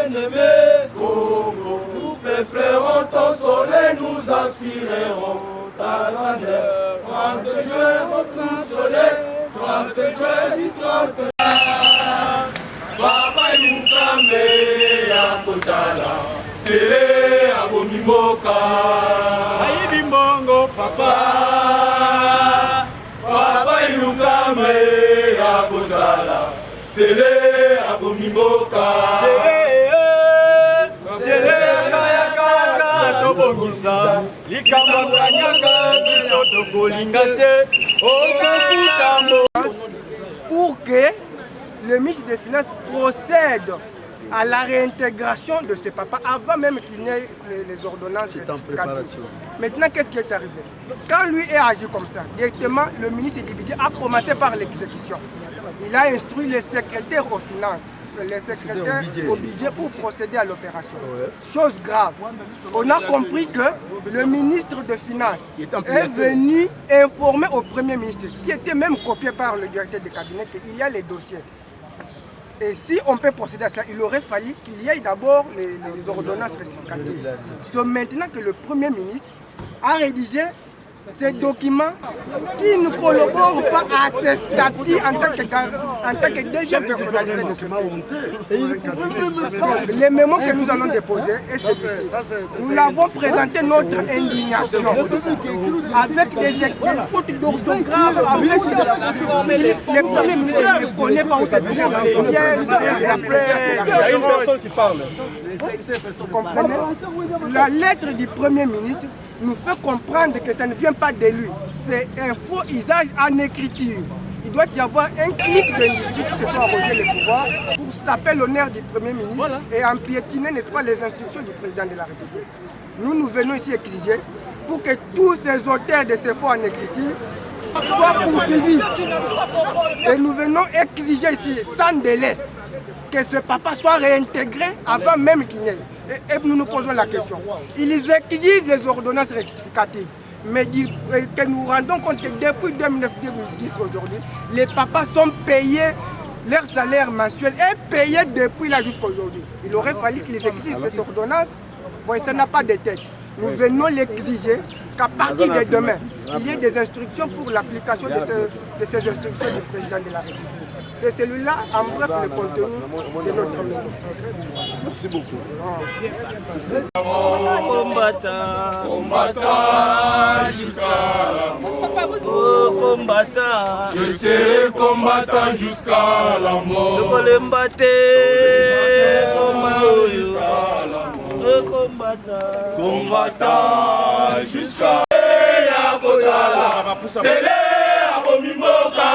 bien-aimé Congo. Nous peuplerons ton soleil, nous assurerons ta grandeur. 30 juin, tout soleil, 30 juin, du 30 juin. Papa Yukame ya Kotala, Sele Abomimoka. Aïdi Mbongo, papa. Papa Yukame ya Kotala, Sele Abomimoka. Sele Kayaka, Tobongisa, Likamanganyaka, Bisoto Kolingate, Okafutambo. Pour que le ministre des Finances procède à la réintégration de ce papa avant même qu'il n'y ait les ordonnances. C'est en préparation. Maintenant, qu'est-ce qui est arrivé? Quand lui est agi comme ça, directement, le ministre du Budget a commencé par l'exécution. Il a instruit les secrétaires aux finances, les secrétaires au budget pour procéder à l'opération. Ouais. Chose grave, on a compris que le ministre des Finances est venu informer au Premier ministre, qui était même copié par le directeur de cabinet, qu'il y a les dossiers. Et si on peut procéder à cela, il aurait fallu qu'il y ait d'abord les ordonnances restrictives. C'est maintenant que le Premier ministre a rédigé ces documents qui ne collaborent pas à ce statut en tant que deuxième personnalité. Les mémos que nous allons déposer est celui-ci. Nous l'avons présenté notre indignation avec des fautes d'orthographe. Le Premier ministre ne connaît pas où c'est le siège. Il y a une personne qui parle. Vous comprenez? La lettre du Premier ministre nous fait comprendre que ça ne vient pas de lui. C'est un faux usage en écriture. Il doit y avoir un clic d'individus qui se sont arrogés le pouvoir pour saper l'honneur du Premier ministre et empiétiner, n'est-ce pas, les instructions du Président de la République. Nous venons ici exiger pour que tous ces auteurs de ces faux en écriture soient poursuivis. Et nous venons exiger ici, sans délai, que ce papa soit réintégré avant même qu'il n'ait. Et nous nous posons la question. Ils exigent les ordonnances rectificatives. Mais que nous rendons compte que depuis 2009-2010 aujourd'hui, les papas sont payés leur salaire mensuel et payés depuis là jusqu'à aujourd'hui. Il aurait fallu qu'ils exigent cette ordonnance. Voyez, ça n'a pas de tête. Nous venons l'exiger qu'à partir de demain, il y ait des instructions pour l'application de ces instructions du président de la République. C'est celui-là, en bref, le contenu de notre mémoire. Merci beaucoup. Combattant, combattant jusqu'à la mort. Oh, combattant, je serai combattant jusqu'à la mort. Combattant jusqu'à la mort. C'est les Abomimoka.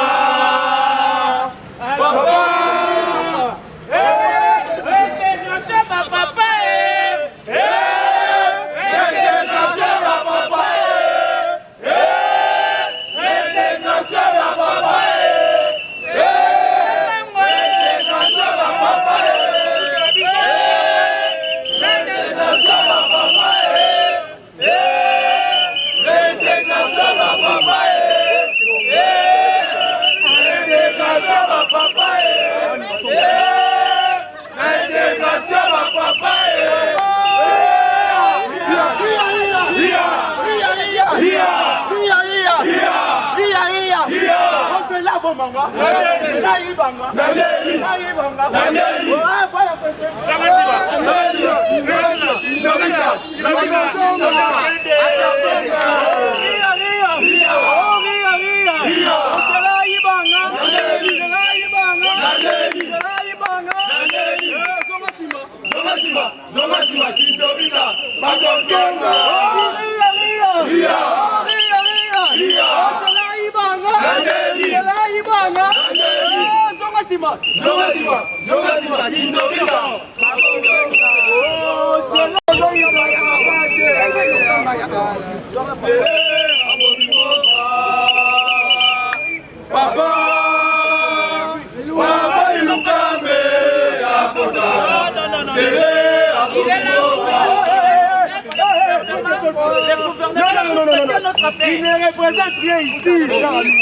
Il ne représente rien ici, Charlie.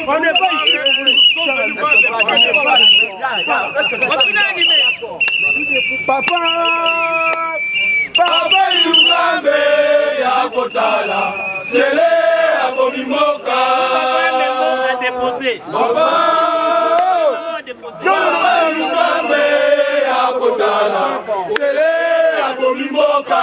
On n'est pas ici. Papa Yukambe ya kotala Sele ya komimoka a déposé. Papa Yukambe ya kotala Sele ya komimoka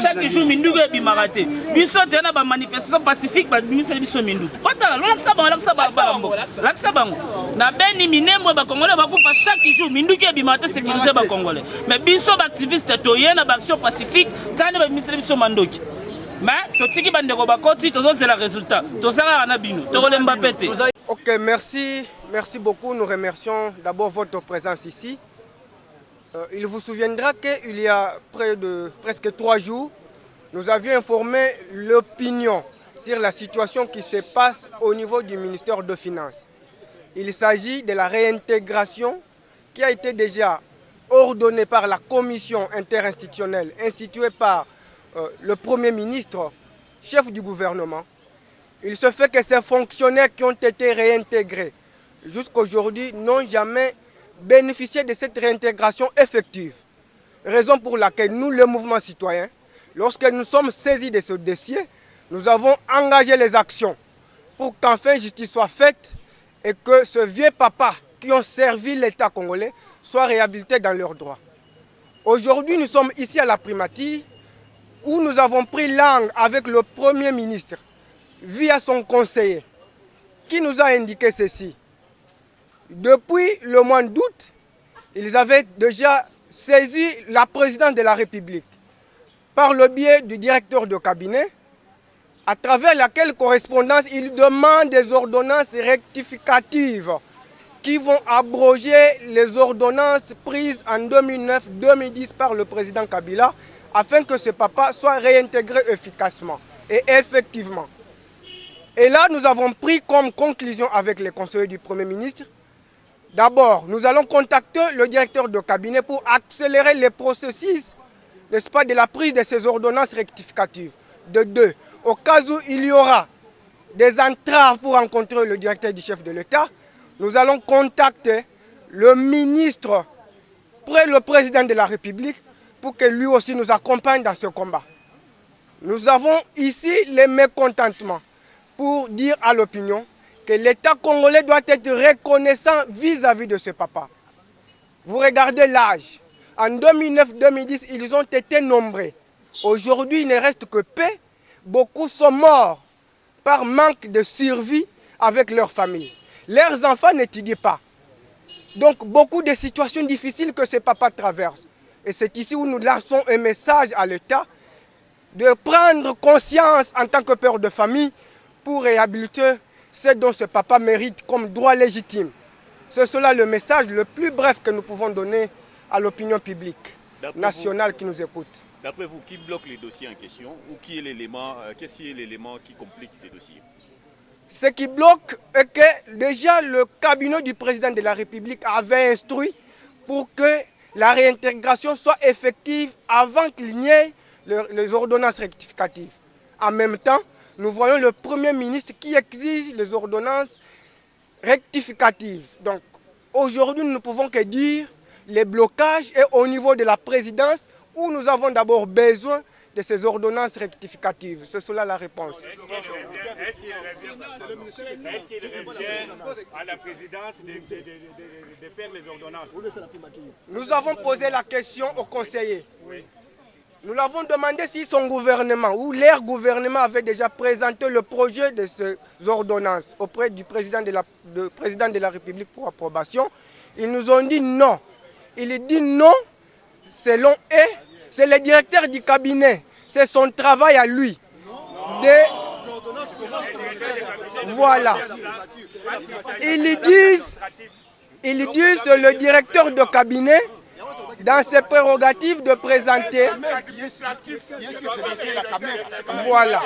Chaque jour, Mindugu est bimaraté. Biso te na ba manifestation pacifique ba bimiseli biso Mindugu. Otala laksa bango. Na beni minembo ba congolais ba kupa chaque jour Mindugu est bimaraté sécuriser ba congolais. Mais biso ba activiste to yena ba action pacifique tane ba bimiseli biso mandoki. Mais totiki bandeko bakoti tozozela résultat. Tozala na bino. Tokolemba pete. Ok, merci beaucoup. Nous remercions d'abord votre présence ici. Il vous souviendra qu'il y a près de presque 3 jours, nous avions informé l'opinion sur la situation qui se passe au niveau du ministère des Finances. Il s'agit de la réintégration qui a été déjà ordonnée par la commission interinstitutionnelle instituée par le Premier ministre, chef du gouvernement. Il se fait que ces fonctionnaires qui ont été réintégrés jusqu'à aujourd'hui n'ont jamais bénéficier de cette réintégration effective. Raison pour laquelle nous, le mouvement citoyen, lorsque nous sommes saisis de ce dossier, nous avons engagé les actions pour qu'enfin justice soit faite et que ce vieux papa qui ont servi l'État congolais soit réhabilité dans leurs droits. Aujourd'hui, nous sommes ici à la primature où nous avons pris langue avec le Premier ministre via son conseiller qui nous a indiqué ceci. Depuis le mois d'août, ils avaient déjà saisi la présidence de la République par le biais du directeur de cabinet, à travers laquelle correspondance ils demandent des ordonnances rectificatives qui vont abroger les ordonnances prises en 2009-2010 par le président Kabila afin que ce papa soit réintégré efficacement et effectivement. Et là, nous avons pris comme conclusion avec les conseillers du Premier ministre. D'abord, nous allons contacter le directeur de cabinet pour accélérer les processus, n'est-ce pas, de la prise de ces ordonnances rectificatives. De 2, au cas où il y aura des entraves pour rencontrer le directeur du chef de l'État, nous allons contacter le ministre près le président de la République pour que lui aussi nous accompagne dans ce combat. Nous avons ici les mécontentements pour dire à l'opinion que l'État congolais doit être reconnaissant vis-à-vis de ce papa. Vous regardez l'âge. En 2009-2010, ils ont été nombreux. Aujourd'hui, il ne reste que peu. Beaucoup sont morts par manque de survie avec leur famille. Leurs enfants n'étudient pas. Donc, beaucoup de situations difficiles que ce papa traverse. Et c'est ici où nous lançons un message à l'État de prendre conscience en tant que père de famille pour réhabiliter ce dont ce papa mérite comme droit légitime. C'est cela le message le plus bref que nous pouvons donner à l'opinion publique nationale qui nous écoute. D'après vous, qui bloque les dossiers en question ou qui est l'élément, qu'est-ce qui est l'élément qui complique ces dossiers? Ce qui bloque est que déjà le cabinet du président de la République avait instruit pour que la réintégration soit effective avant qu'il n'y ait les ordonnances rectificatives. En même temps, nous voyons le Premier ministre qui exige les ordonnances rectificatives. Donc aujourd'hui, nous ne pouvons que dire les blocages est au niveau de la présidence où nous avons d'abord besoin de ces ordonnances rectificatives. C'est cela la réponse. Est-ce qu'il revient à la présidence de faire les ordonnances? Nous avons posé la question aux conseillers. Nous l'avons demandé si son gouvernement ou leur gouvernement avait déjà présenté le projet de ces ordonnances auprès du président de la République pour approbation. Ils nous ont dit non. Il dit non, selon eux, c'est le directeur du cabinet. C'est son travail à lui. Voilà. Ils disent le directeur de cabinet, dans ses prérogatives, de présenter. Voilà.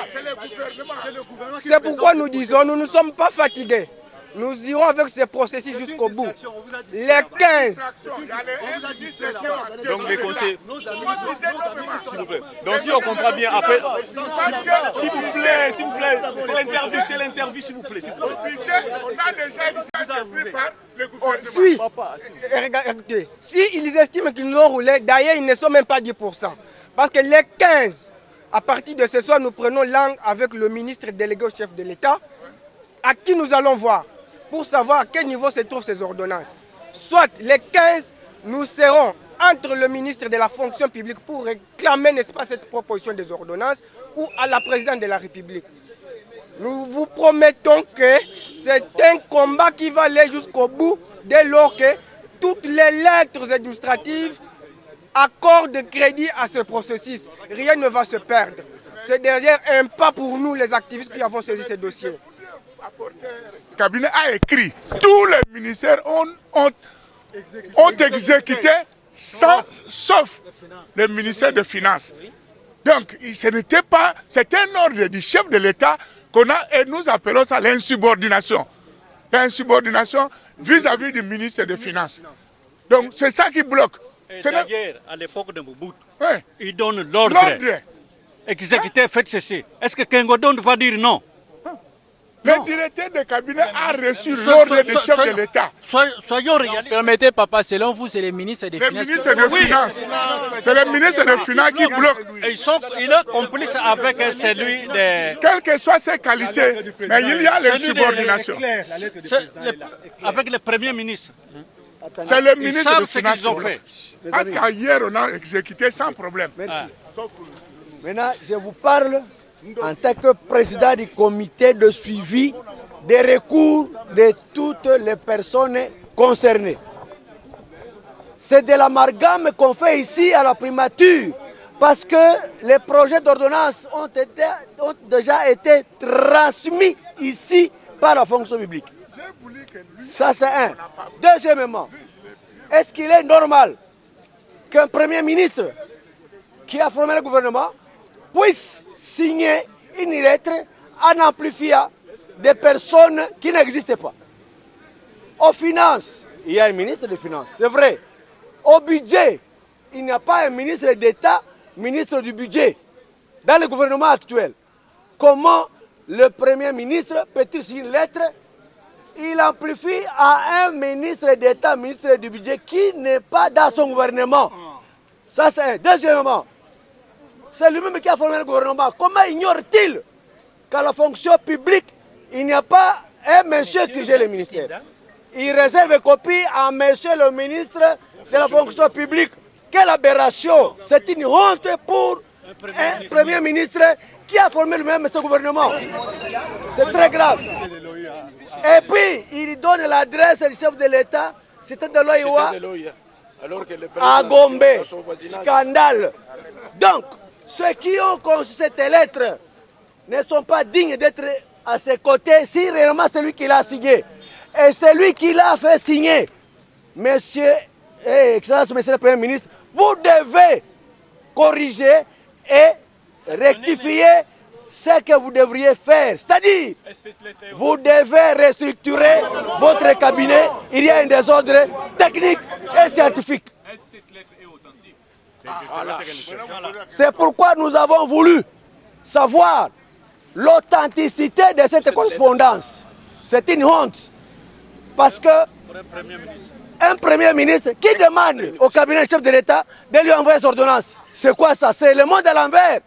C'est pourquoi nous disons, nous ne sommes pas fatigués. Nous irons avec ce processus jusqu'au bout. Les 15. Donc les conseils. S'il vous plaît. Donc si on comprend bien, après. S'il vous plaît, c'est l'interview, s'il vous plaît. On a déjà vu par le gouvernement. Si, regardez, s'ils estiment qu'ils nous ont roulé, d'ailleurs ils ne sont même pas 10%. Parce que les 15, à partir de ce soir, nous prenons langue avec le ministre délégué au chef de l'État, à qui nous allons voir, pour savoir à quel niveau se trouvent ces ordonnances. Soit les 15, nous serons entre le ministre de la fonction publique pour réclamer, n'est-ce pas, cette proposition des ordonnances, ou à la présidente de la République. Nous vous promettons que c'est un combat qui va aller jusqu'au bout, dès lors que toutes les lettres administratives accordent crédit à ce processus. Rien ne va se perdre. C'est derrière un pas pour nous, les activistes qui avons saisi ces dossiers. Le cabinet a écrit, tous les ministères ont exécuté, sauf le ministère des Finances. Donc, ce n'était pas, c'est un ordre du chef de l'État qu'on a, et nous appelons ça l'insubordination. L'insubordination vis-à-vis du ministre des Finances. Donc, c'est ça qui bloque. D'ailleurs, à l'époque de Mobutu, ouais, il donne l'ordre. Exécuter, faites ceci. Est-ce que Kengodon va dire non? Le directeur de cabinet a reçu l'ordre du chef de l'État. Soyons réalistes. Permettez, papa, selon vous, c'est le ministre des Finances. Le ministre des Finances. C'est le ministre des Finances qui bloque. Il est complice avec celui de... Quelles que soient ses qualités, mais il y a l'insubordination. Avec le Premier ministre. C'est le ministre des ce Finances. qu'ils ont fait. Parce qu'hier, on a exécuté sans problème. Merci. Maintenant, je vous parle en tant que président du comité de suivi des recours de toutes les personnes concernées. C'est de l'amalgame qu'on fait ici à la primature, parce que les projets d'ordonnance ont déjà été transmis ici par la fonction publique. Ça, c'est un. Deuxièmement, est-ce qu'il est normal qu'un Premier ministre qui a formé le gouvernement puisse signer une lettre en amplifiant des personnes qui n'existent pas? Aux finances, il y a un ministre des Finances, c'est vrai. Au budget, il n'y a pas un ministre d'État, ministre du budget. Dans le gouvernement actuel, comment le Premier ministre peut-il signer une lettre? Il amplifie à un ministre d'État, ministre du budget, qui n'est pas dans son gouvernement. Ça, c'est un. Deuxièmement, c'est lui-même qui a formé le gouvernement. Comment ignore-t-il qu'à la fonction publique, il n'y a pas un monsieur qui gère le ministère, il réserve copie à monsieur le ministre de la fonction publique. Quelle aberration! C'est une honte pour un premier ministre qui a formé lui-même ce gouvernement. C'est très grave. Et puis, il donne l'adresse du chef de l'État, c'était de l'Oïwa, à Gombe. Scandale. Donc, ceux qui ont conçu cette lettre ne sont pas dignes d'être à ses côtés si réellement c'est lui qui l'a signé. Et c'est lui qui l'a fait signer. Monsieur, Excellence, Monsieur le Premier ministre, vous devez corriger et rectifier ce que vous devriez faire. C'est-à-dire, vous devez restructurer votre cabinet. Il y a un désordre technique et scientifique. C'est pourquoi nous avons voulu savoir l'authenticité de cette correspondance. C'est une honte. Parce que un premier ministre qui demande au cabinet chef de l'État de lui envoyer ses ordonnances. C'est quoi ça? C'est le monde à l'envers.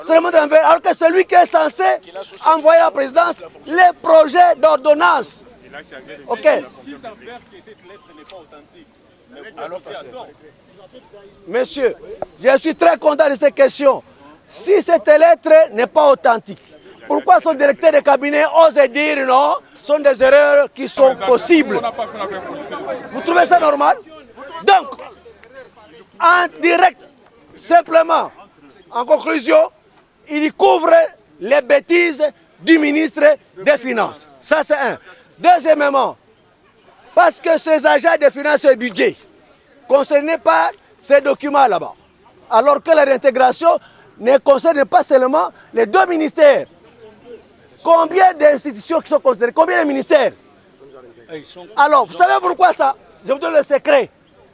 C'est le monde à l'envers. Alors que celui qui est censé envoyer à la présidence les projets d'ordonnance. Ok. Monsieur, je suis très content de ces questions. Si cette lettre n'est pas authentique, pourquoi son directeur de cabinet ose dire non? Ce sont des erreurs qui sont possibles. Vous trouvez ça normal? Donc, en direct, simplement, en conclusion, il couvre les bêtises du ministre des Finances. Ça, c'est un. Deuxièmement, parce que ces agents des finances et budget ne concernaient pas ces documents là-bas, alors que la réintégration ne concerne pas seulement les deux ministères. Combien d'institutions qui sont considérées? Combien de ministères? Alors, vous savez pourquoi ça? Je vous donne le secret.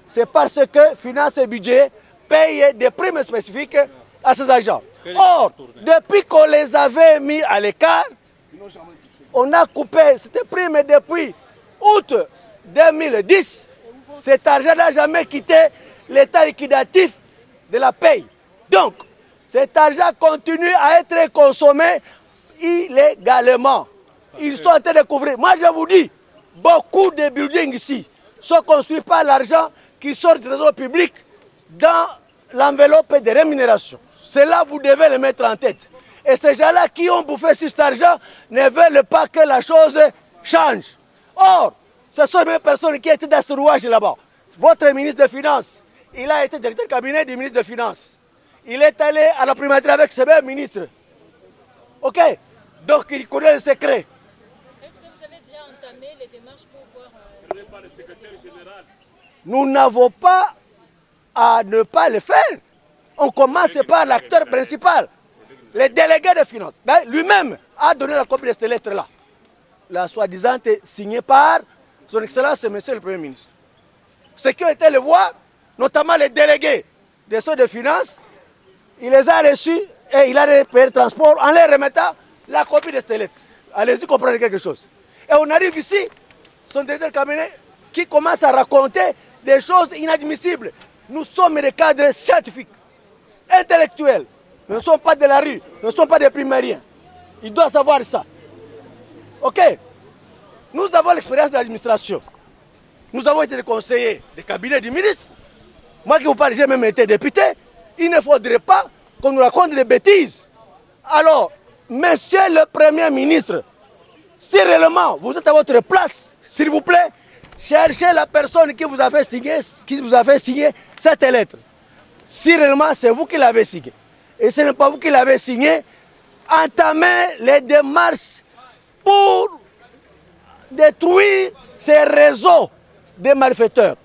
C'est parce que Finances et Budget payent des primes spécifiques à ces agents. Or, depuis qu'on les avait mis à l'écart, on a coupé cette prime depuis août 2010. Cet argent n'a jamais quitté l'état liquidatif de la paye. Donc, cet argent continue à être consommé illégalement. Ils sont en train de couvrir. Moi, je vous dis, beaucoup de buildings ici sont construits par l'argent qui sort du trésor public dans l'enveloppe de rémunération. Cela, vous devez le mettre en tête. Et ces gens-là qui ont bouffé sur cet argent ne veulent pas que la chose change. Or, ce sont les mêmes personnes qui étaient dans ce rouage là-bas. Votre ministre des Finances, il a été directeur de cabinet du ministre des Finances. Il est allé à la primature avec ses mêmes ministres. Ok? Donc il connaît le secret. Est-ce que vous avez déjà entamé les démarches pour voir le secrétaire général? Nous n'avons pas à ne pas le faire. On commence par l'acteur principal, le délégué des finances. Lui-même a donné la copie de cette lettre-là. La soi-disant signée par son Excellence, Monsieur le Premier ministre. Ceux qui ont été le voir, notamment les délégués des soins de finances, il les a reçus et il a payé le transport en leur remettant la copie de cette lettre. Allez-y comprendre quelque chose. Et on arrive ici, son directeur de cabinet qui commence à raconter des choses inadmissibles. Nous sommes des cadres scientifiques, intellectuels. Nous ne sommes pas de la rue, nous ne sommes pas des primériens. Il doit savoir ça. Ok? Nous avons l'expérience de l'administration. Nous avons été des conseillers des cabinets du ministre. Moi qui vous parle, j'ai même été député. Il ne faudrait pas qu'on nous raconte des bêtises. Alors, Monsieur le Premier ministre, si réellement vous êtes à votre place, s'il vous plaît, cherchez la personne qui vous a fait signer cette lettre. Si réellement c'est vous qui l'avez signée, et ce n'est pas vous qui l'avez signée, entamez les démarches pour détruire ces réseaux de malfaiteurs.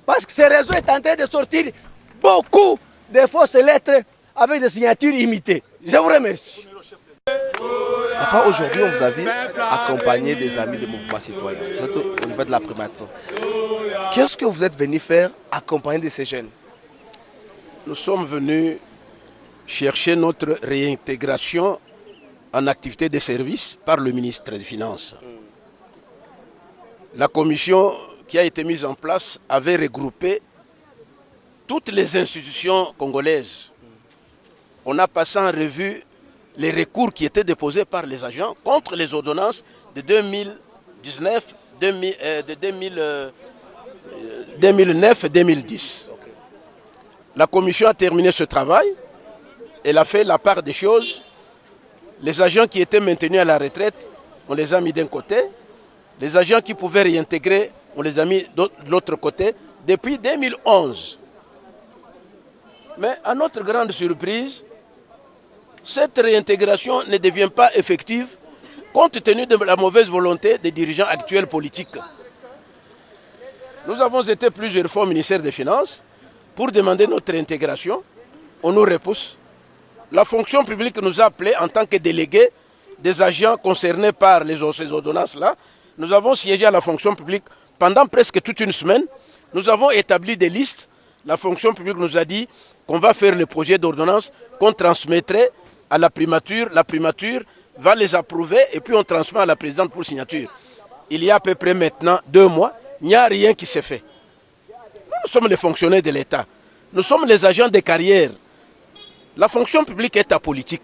Parce que ces réseaux est en train de sortir beaucoup de fausses lettres avec des signatures imitées. Je vous remercie. Papa, aujourd'hui, on vous a vu accompagner des amis de mouvement citoyen. Vous êtes au niveau de la primature. Qu'est-ce que vous êtes venu faire accompagner de ces jeunes? Nous sommes venus chercher notre réintégration en activité de service par le ministre des Finances. La commission qui a été mise en place avait regroupé toutes les institutions congolaises. On a passé en revue les recours qui étaient déposés par les agents contre les ordonnances de 2019, de 2009 et 2010. La commission a terminé ce travail. Elle a fait la part des choses. Les agents qui étaient maintenus à la retraite, on les a mis d'un côté. Les agents qui pouvaient réintégrer, on les a mis de l'autre côté depuis 2011. Mais à notre grande surprise, cette réintégration ne devient pas effective compte tenu de la mauvaise volonté des dirigeants actuels politiques. Nous avons été plusieurs fois au ministère des Finances pour demander notre intégration. On nous repousse. La fonction publique nous a appelés en tant que délégués des agents concernés par ces ordonnances-là. Nous avons siégé à la fonction publique pendant presque toute une semaine. Nous avons établi des listes. La fonction publique nous a dit qu'on va faire le projet d'ordonnance qu'on transmettrait à la primature. La primature va les approuver et puis on transmet à la présidente pour signature. Il y a à peu près maintenant 2 mois, il n'y a rien qui s'est fait. Nous sommes les fonctionnaires de l'État. Nous sommes les agents des carrières. La fonction publique est apolitique.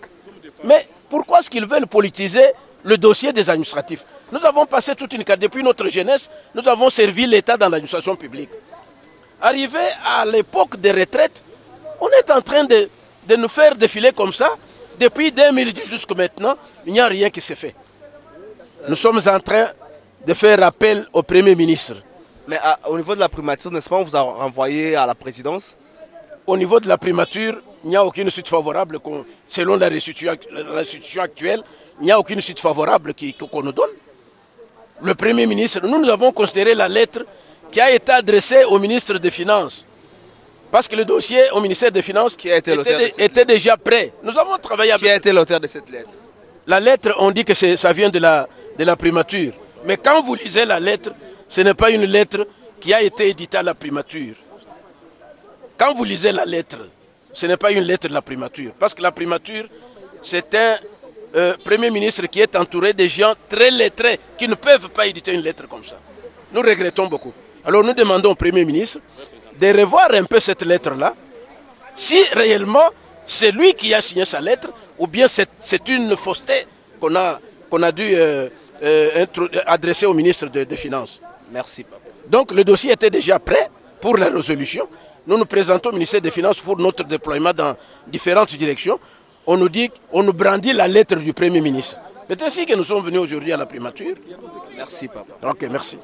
Mais pourquoi est-ce qu'ils veulent politiser le dossier des administratifs? Nous avons passé toute une carrière. Depuis notre jeunesse, nous avons servi l'État dans l'administration publique. Arrivé à l'époque des retraites, on est en train de nous faire défiler comme ça. Depuis 2010 jusqu'à maintenant, il n'y a rien qui s'est fait. Nous sommes en train de faire appel au Premier ministre. Mais au niveau de la primature, n'est-ce pas, on vous a renvoyé à la présidence? Au niveau de la primature, il n'y a aucune suite favorable. Selon la restitution actuelle, il n'y a aucune suite favorable qu'on nous donne. Le Premier ministre, nous avons considéré la lettre qui a été adressée au ministre des Finances. Parce que le dossier au ministère des Finances était déjà prêt. Nous avons travaillé avec... Qui a été l'auteur de cette lettre? La lettre, on dit que ça vient de la primature. Mais quand vous lisez la lettre, ce n'est pas une lettre qui a été éditée à la primature. Quand vous lisez la lettre, ce n'est pas une lettre de la primature. Parce que la primature, c'est un Premier ministre qui est entouré de gens très lettrés qui ne peuvent pas éditer une lettre comme ça. Nous regrettons beaucoup. Alors nous demandons au Premier ministre de revoir un peu cette lettre-là, si réellement c'est lui qui a signé sa lettre, ou bien c'est une fausseté qu'on a dû adresser au ministre des Finances. Merci, papa. Donc le dossier était déjà prêt pour la résolution. Nous nous présentons au ministère des Finances pour notre déploiement dans différentes directions. On nous dit, on nous brandit la lettre du Premier ministre. C'est ainsi que nous sommes venus aujourd'hui à la primature. Merci, papa. Ok, merci.